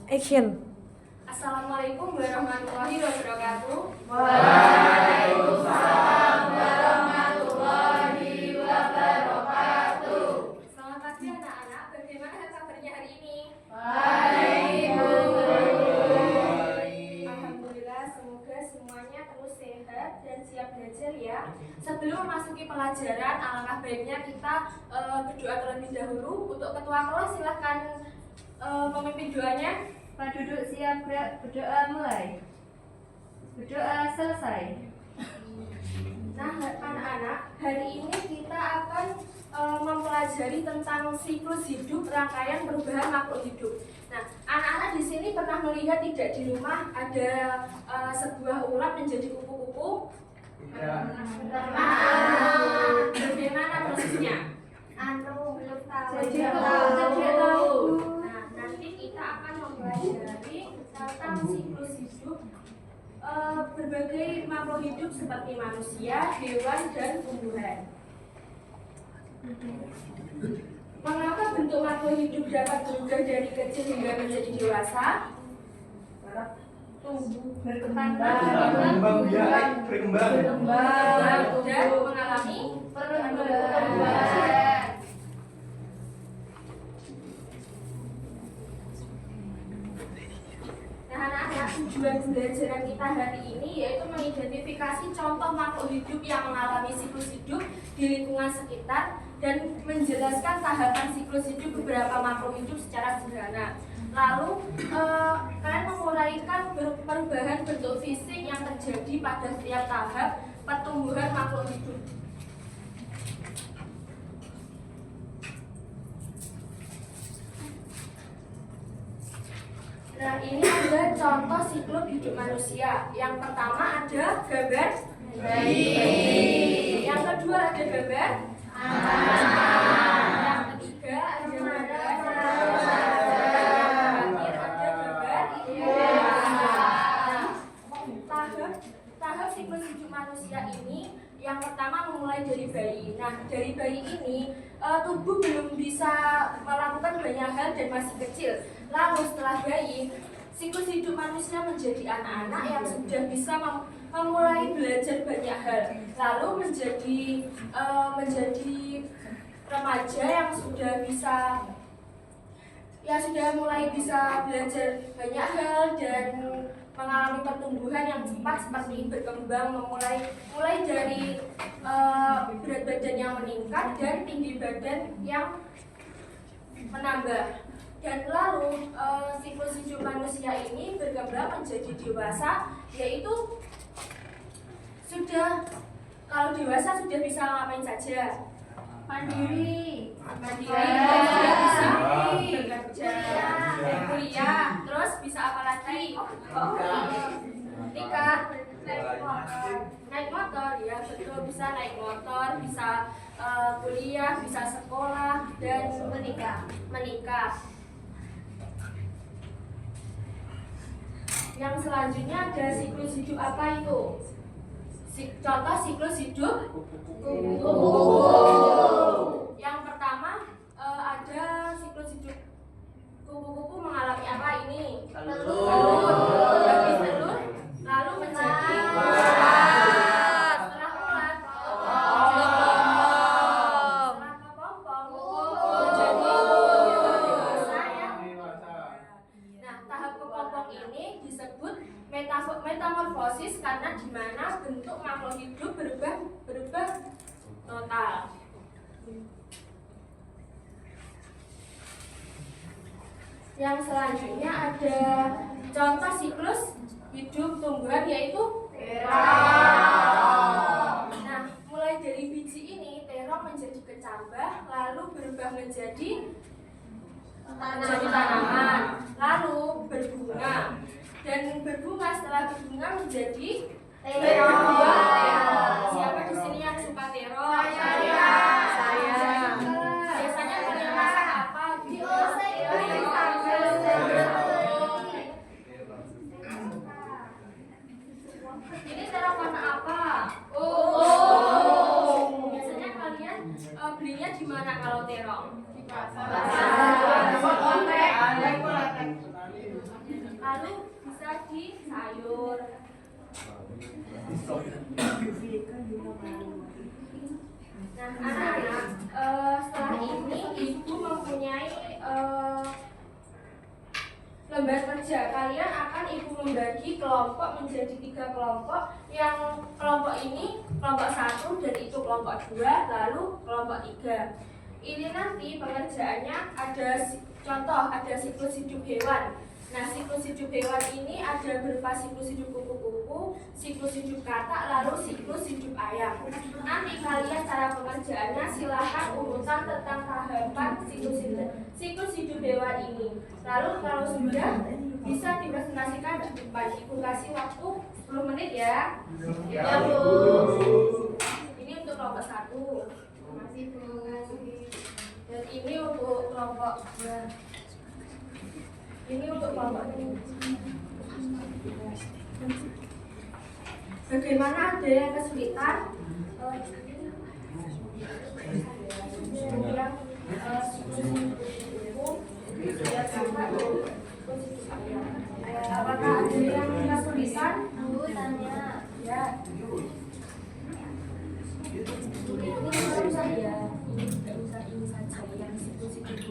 Action. Assalamualaikum warahmatullahi wabarakatuh. Waalaikumsalam warahmatullahi wabarakatuh. Selamat pagi anak-anak. Bagaimana kabarnya hari ini? Baik, Bu. Alhamdulillah, semoga semuanya terus sehat dan siap belajar ya. Sebelum memasuki pelajaran, alangkah baiknya kita berdoa terlebih dahulu. Untuk ketua kelas silahkan memimpin doanya. Pak duduk siap gerak, berdoa mulai. Berdoa selesai. Nah, anak-anak, hari ini kita akan mempelajari tentang siklus hidup rangkaian perubahan makhluk hidup. Nah, anak-anak di sini pernah melihat tidak di rumah ada sebuah ulat menjadi kupu-kupu? Bagaimana prosesnya? Belum tahu. Tidak tahu. Nah, nanti kita akan mempelajari tentang siklus hidup berbagai makhluk hidup seperti manusia, hewan, dan tumbuhan. Mengapa bentuk makhluk hidup dapat berubah dari kecil hingga menjadi dewasa? Berkembang Dan mengalami perkembangan. Nah, anak-anak, tujuan pembelajaran kita hari ini yaitu mengidentifikasi contoh makhluk hidup yang mengalami siklus hidup di lingkungan sekitar dan menjelaskan tahapan siklus hidup beberapa makhluk hidup secara sederhana. Lalu, kalian menguraikan perubahan bentuk fisik yang terjadi pada setiap tahap pertumbuhan makhluk hidup. Nah, ini ada contoh siklus hidup manusia. Yang pertama ada gambar bayi. Yang kedua ada gambar anak. Yang ketiga ada gambar terakhir ada gambar tahap siklus hidup manusia ini yang pertama memulai dari bayi. Nah, dari bayi ini tubuh belum bisa melakukan banyak hal dan masih kecil. Lalu setelah bayi, siklus hidup manusia menjadi anak-anak yang sudah bisa memulai belajar banyak hal. Lalu menjadi remaja yang sudah mulai bisa belajar banyak hal dan mengalami pertumbuhan yang cepat seperti berkembang, mulai dari berat badan yang meningkat dan tinggi badan yang menambah. Dan lalu siklus hidup manusia ini berkembang menjadi dewasa, yaitu kalau dewasa sudah bisa ngapain saja? Mandiri, sudah bisa bekerja, kuliah, terus bisa apa lagi? Nikah, naik motor, ya betul, bisa naik motor, bisa kuliah, bisa sekolah, dan menikah. Yang selanjutnya ada siklus hidup apa itu? Contoh siklus hidup kupu-kupu. Yang pertama ada siklus hidup kupu-kupu mengalami apa ini? Telur. Habis telur, lalu menjadi ulat. Setelah ulat, setelah kepompong, menjadi dewasa ya. Nah, tahap kepompong ini disebut metamorfosis karena di mana bentuk makhluk hidup berubah total. Yang selanjutnya ada contoh siklus hidup tumbuhan yaitu terong. Nah, mulai dari biji ini terong menjadi kecambah, lalu berubah menjadi tanaman, lalu berbunga. Dan berbunga, setelah berbunga menjadi terong. Siapa di sini yang suka terong? Saya. Biasanya kalian masak apa? Ini terong warna apa? Biasanya kalian belinya di mana kalau terong? Di pasar. tadi sayur. Nah, anak-anak, setelah ini ibu mempunyai lembar kerja. Kalian akan ibu membagi kelompok menjadi 3 kelompok. Yang kelompok ini kelompok 1 dan itu kelompok 2, lalu kelompok 3. Ini nanti pengerjaannya ada contoh, ada siklus hidup hewan. Nah, siklus hidup hewan ini ada berupa siklus hidup kupu-kupu, siklus hidup katak, lalu siklus hidup ayam. Nanti kalian cara pengerjaannya silakan urutan tentang tahapan siklus hidup hewan ini. Lalu kalau sudah bisa dipresentasikan di depan. Ibu kasih waktu 10 menit ya. Ya, Bu. Ini untuk kelompok 1. Masih, Bu. Dan ini untuk kelompok 2. Ini untuk kelompok ini. Bagaimana ada yang kesulitan? Apakah ada yang kesulitan? Bu, tanya. Ya. Ini baru saja. Tidak usah ini saja yang situ-situ.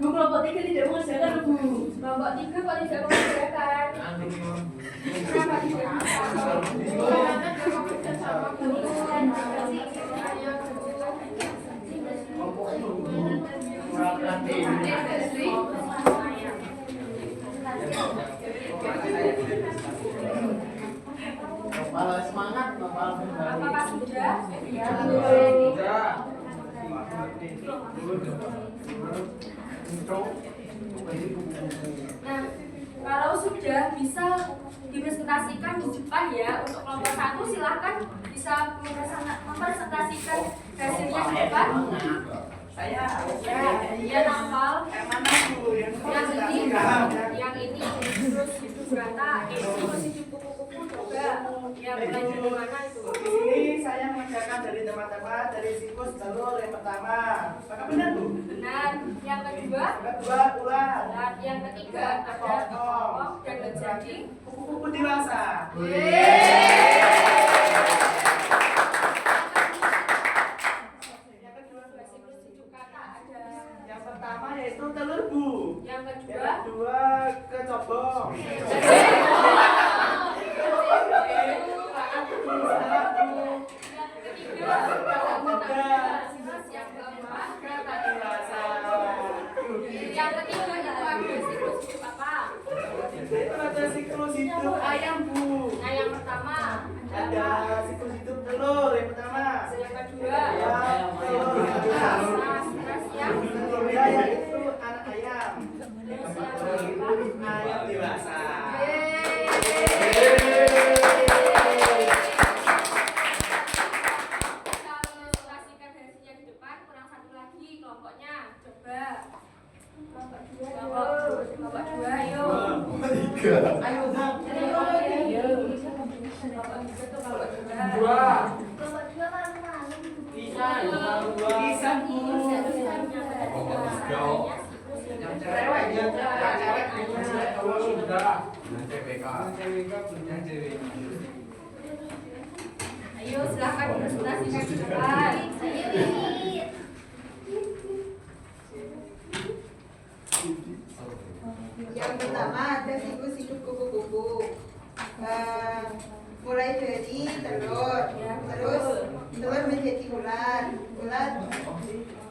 Bu, kelompok 3 tidak mengerjakan, Bu. Kelompok 3 kok tidak mengerjakan? Kenapa tidak Kepala semangat, kepala apakah sudah? Ya. Nah, kalau sudah bisa dipresentasikan di depan ya. Untuk kelompok 1 silahkan bisa mempresentasikan hasilnya di depan. saya Ya, hafal. Yang ini terus hidup kata, terus hidup kupu-kupu juga. Yang mulai dari mana itu? di sini saya mengerjakan dari teman-teman dari siklus telur yang pertama. Apakah benar, Bu? Benar. Yang kedua, Yang kedua ular. dan yang ketiga ada kelompok dan menjadi Kupu-kupu dewasa. Yang kedua siklus hidup kata ada. yang pertama yaitu telur, Bu. Yang Yang kedua, kedua kecobong. yang ketiga itu ada siklus hidup apa? Itu ada siklus hidup ayam, Bu. Nah, yang pertama Ada siklus hidup telur yang pertama. yang kedua Telur yang kedua. terus yang Telurnya yaitu anak ayam. terus yang keempat Ayam dewasa. kita presentasikan hasilnya di depan. Kurang satu lagi kelompoknya. Coba kelompok dua, ayo. Ayo, Kelompok dua. Bisa, Bu. Yang Cewek, yang cewek. Ayo silahkan presentasikan di depan. Yang pertama ada siklus hidup kupu-kupu. Mulai dari telur, terus telur menjadi ular,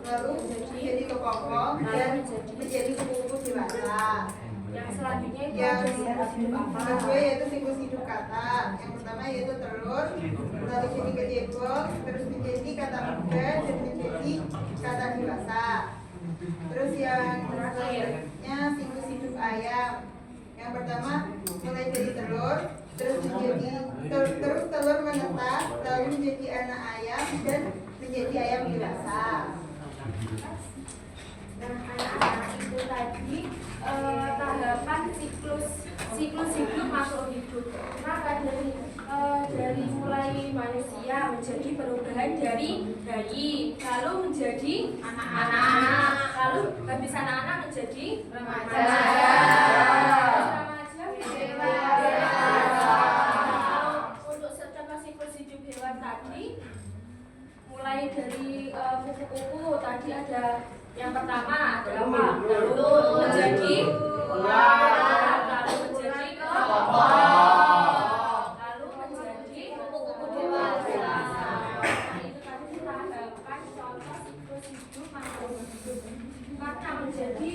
lalu menjadi kepompong dan menjadi kupu-kupu dewasa. Yang selanjutnya itu Yang ada siklus hidup apa? kedua yaitu siklus hidup katak. Yang pertama yaitu telur, lalu jadi kecebong, terus menjadi katak muda dan menjadi katak dewasa. Terus yang selanjutnya siklus hidup ayam. Yang pertama mulai dari telur, terus telur menetas, lalu menjadi anak ayam dan menjadi ayam dewasa. Nah, anak-anak itu tadi tahapan siklus hidup makhluk hidup. Maka dari mulai manusia menjadi perubahan dari bayi, lalu menjadi anak-anak, Lalu habis anak-anak menjadi Remaja. Untuk contoh siklus hidup hewan tadi, mulai dari kuku-kuku tadi ada yang pertama ada apa? Lalu menjadi lalu menjadi lalu menjadi kuku-kuku dewasa. Nah, itu tadi kita harapkan contoh siklus hidup makhluk hidup. Karena menjadi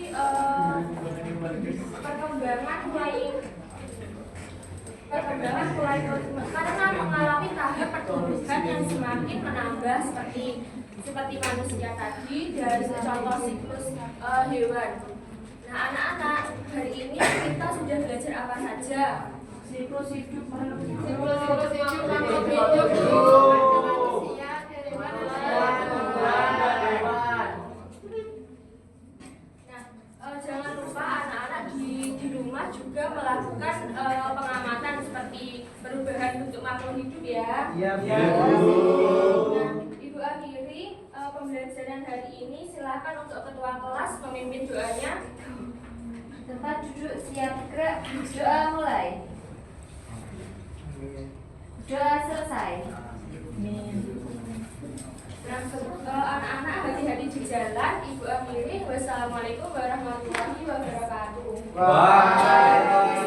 perkembangan mulai karena mengalami tahap pertumbuhan yang semakin menambah seperti manusia tadi dari contoh siklus hewan. Nah, anak-anak, hari ini kita sudah belajar apa saja? Siklus hidup makhluk hidup. Jangan lupa anak-anak di rumah juga melakukan pengamatan seperti perubahan bentuk makhluk hidup ya. Iya, Nah, Ibu akhiri pembelajaran hari ini. Silakan untuk ketua kelas memimpin doanya. Tempat duduk siap gerak. Doa mulai. Doa selesai. Anak-anak hati-hati di jalan. Ibu akhiri. Wassalamualaikum warahmatullahi wabarakatuh. Waalaikumsalam.